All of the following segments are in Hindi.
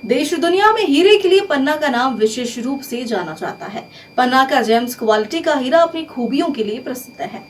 देश दुनिया में हीरे के लिए पन्ना का नाम विशेष रूप से जाना जाता है। पन्ना का जेम्स क्वालिटी का हीरा अपनी खूबियों के लिए प्रसिद्ध है,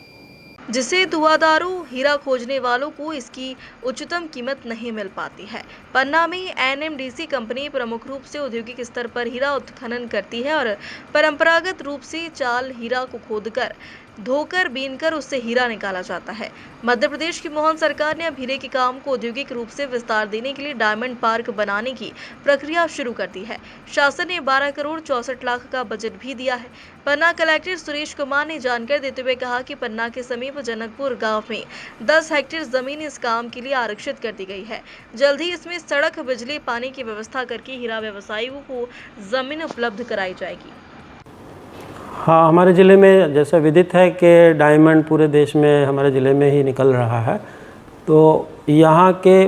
जिसे दुआदारों हीरा खोजने वालों को इसकी उच्चतम कीमत नहीं मिल पाती है। पन्ना में एनएमडीसी कंपनी प्रमुख रूप से औद्योगिक स्तर पर हीरा उत्खनन करती है और परंपरागत रूप से चाल हीरा को खोदकर धोकर बीनकर उससे हीरा निकाला जाता है। मध्य प्रदेश की मोहन सरकार ने अब हीरे के काम को औद्योगिक रूप से विस्तार देने के लिए डायमंड पार्क बनाने की प्रक्रिया शुरू कर दी है। शासन ने 12 करोड़ 64 लाख का बजट भी दिया है। पन्ना कलेक्टर सुरेश कुमार ने जानकारी देते हुए कहा कि पन्ना के समीप जनकपुर गांव में 10 हेक्टेयर जमीन इस काम के लिए आरक्षित कर दी गई है। जल्द ही इसमें सड़क, बिजली, पानी की व्यवस्था करके हीरा व्यवसायियों को जमीन उपलब्ध कराई जाएगी। हाँ, हमारे ज़िले में जैसा विदित है कि डायमंड पूरे देश में हमारे ज़िले में ही निकल रहा है, तो यहाँ के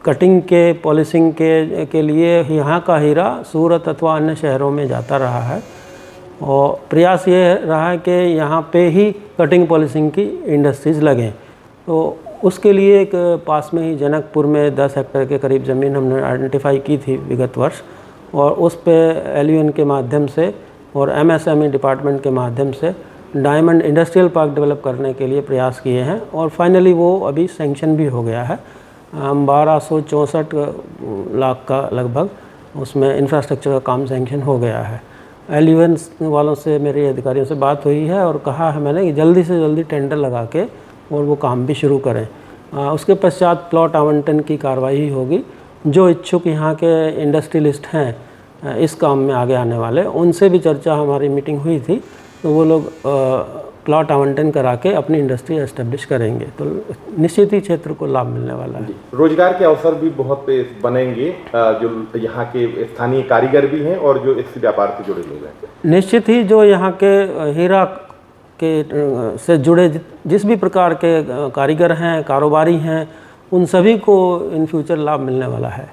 कटिंग के, पॉलिशिंग के लिए यहाँ का हीरा सूरत अथवा अन्य शहरों में जाता रहा है और प्रयास ये रहा है कि यहाँ पे ही कटिंग पॉलिशिंग की इंडस्ट्रीज़ लगें। तो उसके लिए एक पास में ही जनकपुर में 10 हेक्टेयर के करीब ज़मीन हमने आइडेंटिफाई की थी विगत वर्ष, और उस पे एलयूएन के माध्यम से और एमएसएमई डिपार्टमेंट के माध्यम से डायमंड इंडस्ट्रियल पार्क डेवलप करने के लिए प्रयास किए हैं और फाइनली वो अभी सैंक्शन भी हो गया है। 1264 लाख का लगभग उसमें इंफ्रास्ट्रक्चर का काम सैंक्शन हो गया है। एलयूएन वालों से, मेरे अधिकारियों से बात हुई है और कहा है मैंने कि जल्दी से जल्दी टेंडर लगा के और वो काम भी शुरू करें। उसके पश्चात प्लॉट आवंटन की कार्रवाई होगी। जो इच्छुक यहाँ के इंडस्ट्रियलिस्ट हैं इस काम में आगे आने वाले, उनसे भी चर्चा, हमारी मीटिंग हुई थी, तो वो लोग प्लॉट आवंटन करा के अपनी इंडस्ट्री एस्टेब्लिश करेंगे, तो निश्चित ही क्षेत्र को लाभ मिलने वाला है। रोजगार के अवसर भी बहुत बनेंगे, जो यहाँ के स्थानीय कारीगर भी हैं और जो इस व्यापार से जुड़े लोग हैं। निश्चित ही जो यहाँ के हीरा के से जुड़े जिस भी प्रकार के कारीगर हैं, कारोबारी हैं, उन सभी को इन फ्यूचर लाभ मिलने वाला है।